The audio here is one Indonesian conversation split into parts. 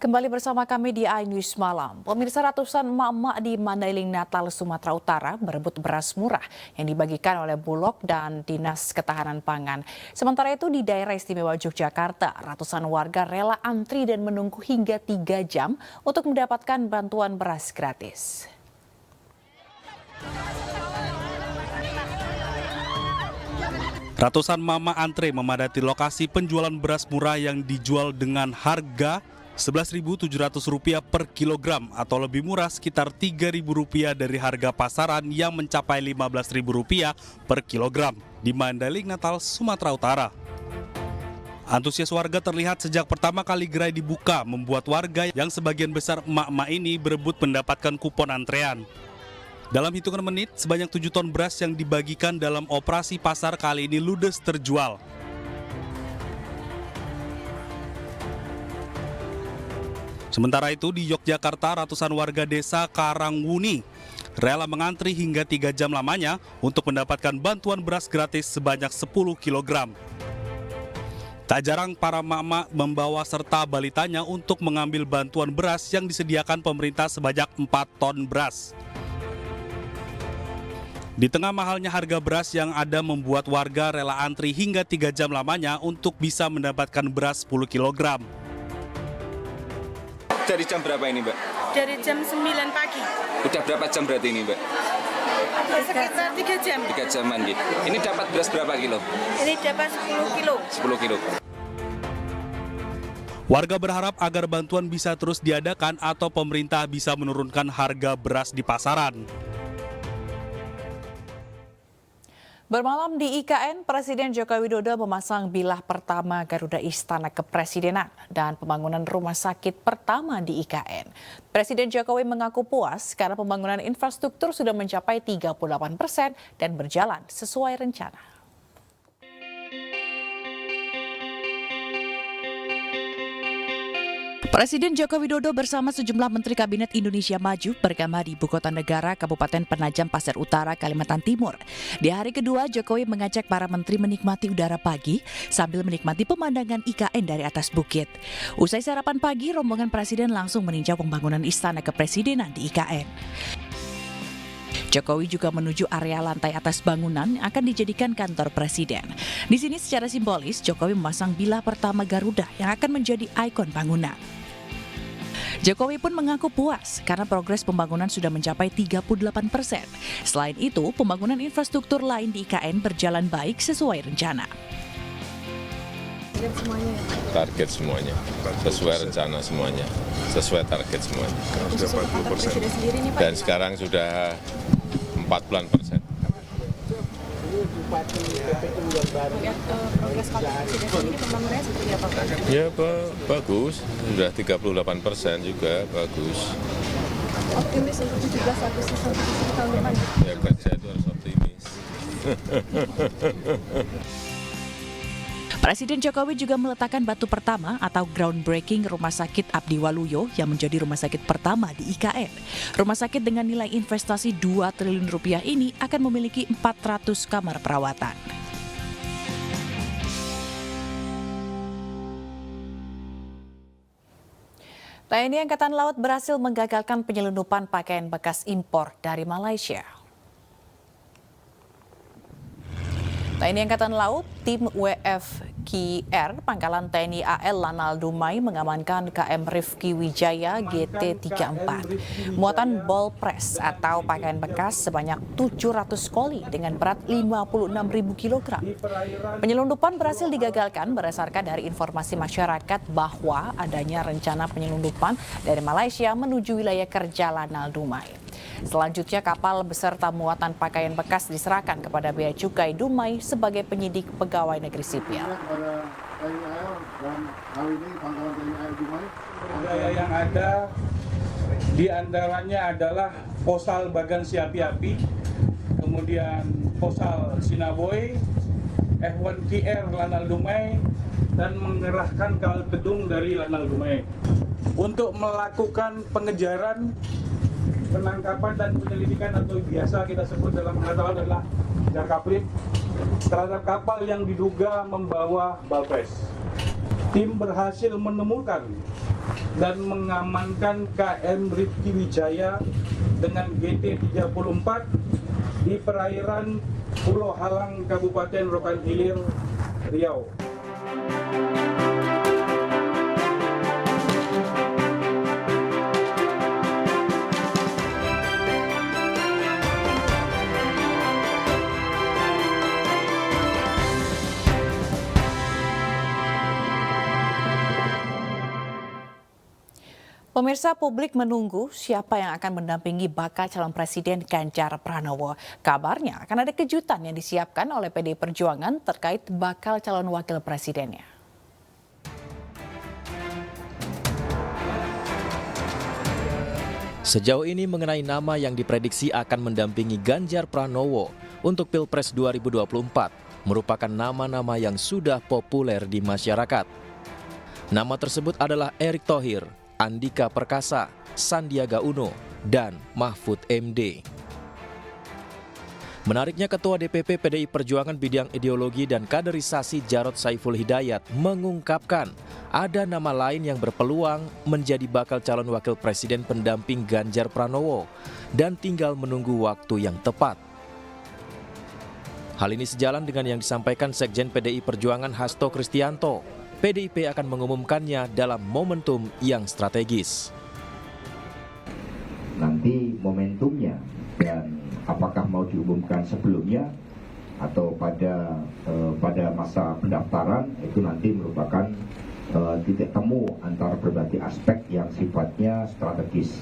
Kembali bersama kami di iNews Malam. Pemirsa, ratusan emak-emak di Mandailing Natal, Sumatera Utara berebut beras murah yang dibagikan oleh Bulog dan Dinas Ketahanan Pangan. Sementara itu di daerah istimewa Yogyakarta, ratusan warga rela antri dan menunggu hingga 3 jam untuk mendapatkan bantuan beras gratis. Ratusan mama antre memadati lokasi penjualan beras murah yang dijual dengan harga Rp11.700 per kilogram atau lebih murah sekitar Rp3.000 dari harga pasaran yang mencapai Rp15.000 per kilogram di Mandailing Natal, Sumatera Utara. Antusias warga terlihat sejak pertama kali gerai dibuka, membuat warga yang sebagian besar emak-emak ini berebut mendapatkan kupon antrean. Dalam hitungan menit, sebanyak 7 ton beras yang dibagikan dalam operasi pasar kali ini ludes terjual. Sementara itu di Yogyakarta, ratusan warga desa Karangwuni rela mengantri hingga 3 jam lamanya untuk mendapatkan bantuan beras gratis sebanyak 10 kg. Tak jarang para mama membawa serta balitanya untuk mengambil bantuan beras yang disediakan pemerintah sebanyak 4 ton beras. Di tengah mahalnya harga beras yang ada membuat warga rela antri hingga 3 jam lamanya untuk bisa mendapatkan beras 10 kg. Dari jam berapa ini, Mbak? Dari jam 9 pagi. Udah berapa jam berarti ini, Mbak? Sekitar 3 jam. 3 jaman gitu. Ini dapat beras berapa kilo? Ini dapat 10 kilo. 10 kilo. Warga berharap agar bantuan bisa terus diadakan atau pemerintah bisa menurunkan harga beras di pasaran. Bermalam di IKN, Presiden Joko Widodo memasang bilah pertama Garuda Istana Kepresidenan dan pembangunan rumah sakit pertama di IKN. Presiden Jokowi mengaku puas karena pembangunan infrastruktur sudah mencapai 38% dan berjalan sesuai rencana. Presiden Joko Widodo bersama sejumlah Menteri Kabinet Indonesia Maju bergema di Ibu Kota Negara Kabupaten Penajam Pasir Utara, Kalimantan Timur. Di hari kedua, Jokowi mengajak para menteri menikmati udara pagi sambil menikmati pemandangan IKN dari atas bukit. Usai sarapan pagi, rombongan Presiden langsung meninjau pembangunan Istana Kepresidenan di IKN. Jokowi juga menuju area lantai atas bangunan yang akan dijadikan kantor presiden. Di sini secara simbolis, Jokowi memasang bilah pertama Garuda yang akan menjadi ikon bangunan. Jokowi pun mengaku puas karena progres pembangunan sudah mencapai 38%. Selain itu, pembangunan infrastruktur lain di IKN berjalan baik sesuai rencana. Target semuanya, sesuai rencana semuanya, sesuai target semuanya. Dan sekarang sudah 40%. Ya bagus, sudah 38% juga bagus. Optimis untuk 17 Agustus tahun depan. Ya kerja itu harus optimis. Presiden Jokowi juga meletakkan batu pertama atau groundbreaking Rumah Sakit Abdi Waluyo yang menjadi rumah sakit pertama di IKN. Rumah sakit dengan nilai investasi 2 triliun rupiah ini akan memiliki 400 kamar perawatan. TNI Angkatan Laut berhasil menggagalkan penyelundupan pakaian bekas impor dari Malaysia. TNI Angkatan Laut, tim WFKR, Pangkalan TNI AL Lanal Dumai mengamankan KM Rifki Wijaya GT34. Muatan ball press atau pakaian bekas sebanyak 700 koli dengan berat 56.000 kg. Penyelundupan berhasil digagalkan berdasarkan dari informasi masyarakat bahwa adanya rencana penyelundupan dari Malaysia menuju wilayah kerja Lanal Dumai. Selanjutnya kapal beserta muatan pakaian bekas diserahkan kepada Bea Cukai Dumai sebagai penyidik pegawai negeri sipil. Budaya yang ada di antaranya adalah Posal Bagan Siapi-Api, kemudian Posal Sinaboy, F1QR Lanal Dumai, dan mengerahkan kawal gedung dari Lanal Dumai untuk melakukan pengejaran, penangkapan dan penyelidikan atau biasa kita sebut dalam pengetahuan adalah jarkaprip terhadap kapal yang diduga membawa balpres. Tim berhasil menemukan dan mengamankan KM Rifki Wijaya dengan GT34 di perairan Pulau Halang, Kabupaten Rokan Hilir, Riau. Pemirsa, publik menunggu siapa yang akan mendampingi bakal calon presiden Ganjar Pranowo. Kabarnya akan ada kejutan yang disiapkan oleh PDI Perjuangan terkait bakal calon wakil presidennya. Sejauh ini mengenai nama yang diprediksi akan mendampingi Ganjar Pranowo untuk Pilpres 2024 merupakan nama-nama yang sudah populer di masyarakat. Nama tersebut adalah Erick Thohir, Andika Perkasa, Sandiaga Uno, dan Mahfud MD. Menariknya, Ketua DPP PDI Perjuangan Bidang Ideologi dan Kaderisasi Jarod Saiful Hidayat mengungkapkan ada nama lain yang berpeluang menjadi bakal calon wakil presiden pendamping Ganjar Pranowo dan tinggal menunggu waktu yang tepat. Hal ini sejalan dengan yang disampaikan Sekjen PDI Perjuangan Hasto Kristianto. PDIP akan mengumumkannya dalam momentum yang strategis. Nanti momentumnya dan apakah mau diumumkan sebelumnya atau pada masa pendaftaran itu nanti merupakan titik temu antara berbagai aspek yang sifatnya strategis.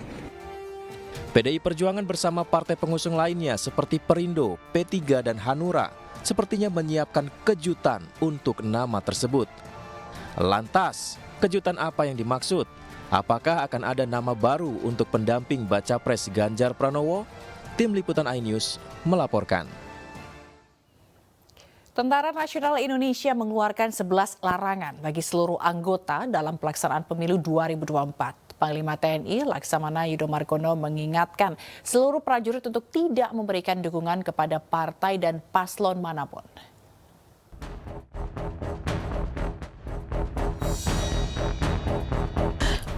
PDI Perjuangan bersama partai pengusung lainnya seperti Perindo, P3 dan Hanura sepertinya menyiapkan kejutan untuk nama tersebut. Lantas, kejutan apa yang dimaksud? Apakah akan ada nama baru untuk pendamping baca pres Ganjar Pranowo? Tim Liputan iNews melaporkan. Tentara Nasional Indonesia mengeluarkan 11 larangan bagi seluruh anggota dalam pelaksanaan pemilu 2024. Panglima TNI Laksamana Yudo Margono mengingatkan seluruh prajurit untuk tidak memberikan dukungan kepada partai dan paslon manapun.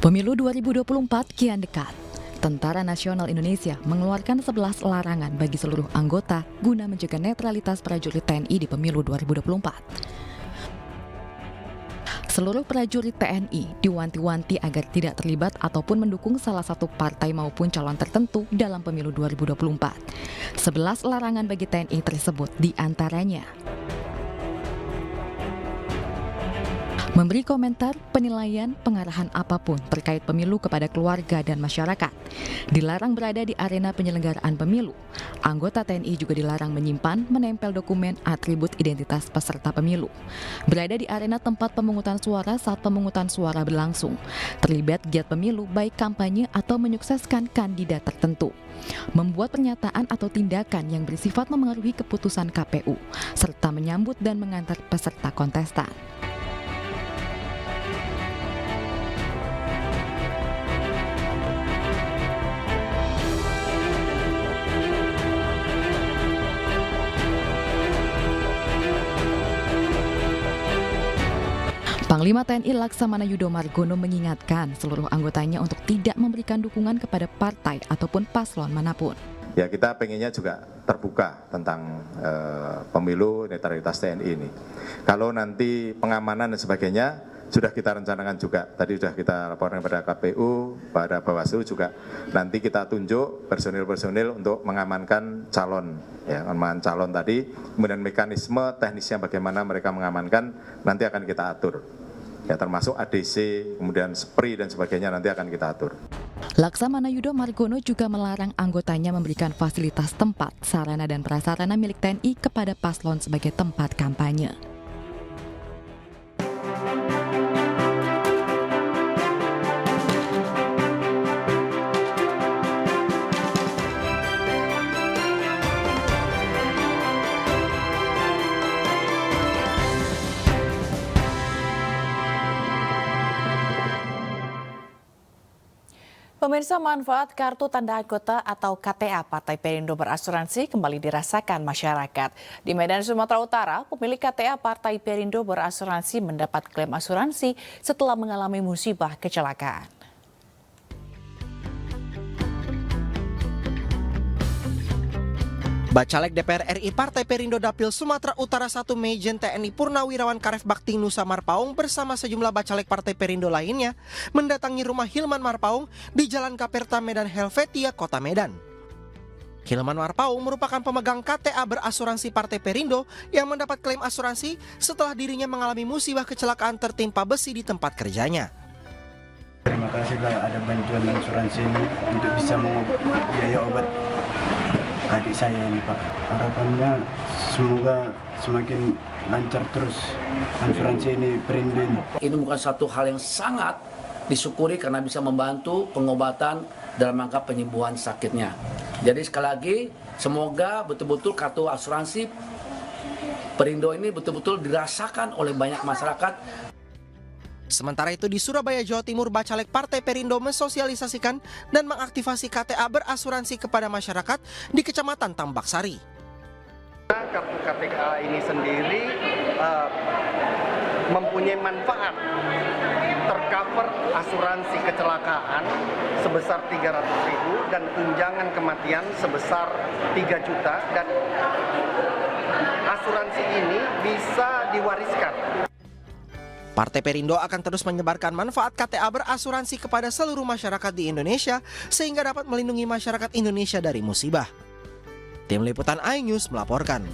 Pemilu 2024 kian dekat. Tentara Nasional Indonesia mengeluarkan 11 larangan bagi seluruh anggota guna menjaga netralitas prajurit TNI di pemilu 2024. Seluruh prajurit TNI diwanti-wanti agar tidak terlibat ataupun mendukung salah satu partai maupun calon tertentu dalam pemilu 2024. 11 larangan bagi TNI tersebut diantaranya: memberi komentar, penilaian, pengarahan apapun terkait pemilu kepada keluarga dan masyarakat. Dilarang berada di arena penyelenggaraan pemilu. Anggota TNI juga dilarang menyimpan, menempel dokumen atribut identitas peserta pemilu. Berada di arena tempat pemungutan suara saat pemungutan suara berlangsung. Terlibat giat pemilu baik kampanye atau menyukseskan kandidat tertentu. Membuat pernyataan atau tindakan yang bersifat memengaruhi keputusan KPU, serta menyambut dan mengantar peserta kontestan. Panglima TNI Laksamana Yudo Margono mengingatkan seluruh anggotanya untuk tidak memberikan dukungan kepada partai ataupun paslon manapun. Ya, kita pengennya juga terbuka tentang pemilu netralitas TNI ini. Kalau nanti pengamanan dan sebagainya sudah kita rencanakan juga. Tadi sudah kita laporkan pada KPU, pada Bawaslu juga. Nanti kita tunjuk personil-personil untuk mengamankan calon. Ya, mengamankan calon tadi. Kemudian mekanisme teknisnya bagaimana mereka mengamankan nanti akan kita atur. Ya, termasuk ADC, kemudian SPRI dan sebagainya nanti akan kita atur. Laksamana Yudo Margono juga melarang anggotanya memberikan fasilitas tempat, sarana dan prasarana milik TNI kepada paslon sebagai tempat kampanye. Pemirsa, manfaat kartu tanda anggota atau KTA Partai Perindo Berasuransi kembali dirasakan masyarakat. Di Medan, Sumatera Utara, pemilik KTA Partai Perindo Berasuransi mendapat klaim asuransi setelah mengalami musibah kecelakaan. Bacalek DPR RI Partai Perindo Dapil Sumatera Utara 1 Majen TNI Purnawirawan Karef Bakti Nusa Marpaung bersama sejumlah bacalek Partai Perindo lainnya mendatangi rumah Hilman Marpaung di Jalan Kaperta Medan Helvetia, Kota Medan. Hilman Marpaung merupakan pemegang KTA berasuransi Partai Perindo yang mendapat klaim asuransi setelah dirinya mengalami musibah kecelakaan tertimpa besi di tempat kerjanya. Terima kasih lah ada bantuan asuransi ini untuk bisa mengobati biaya obat adik saya ini, Pak. Harapannya semoga semakin lancar terus asuransi ini Perindo ini. Ini bukan satu hal yang sangat disyukuri karena bisa membantu pengobatan dalam rangka penyembuhan sakitnya. Jadi sekali lagi semoga betul-betul kartu asuransi Perindo ini betul-betul dirasakan oleh banyak masyarakat. Sementara itu di Surabaya, Jawa Timur, bacalek Partai Perindo mensosialisasikan dan mengaktifasi KTA berasuransi kepada masyarakat di Kecamatan Tambak Sari. Kartu KTA ini sendiri mempunyai manfaat tercover asuransi kecelakaan sebesar 300.000 dan tunjangan kematian sebesar 3 juta dan asuransi ini bisa diwariskan. Partai Perindo akan terus menyebarkan manfaat KTA berasuransi kepada seluruh masyarakat di Indonesia sehingga dapat melindungi masyarakat Indonesia dari musibah. Tim Liputan iNews melaporkan.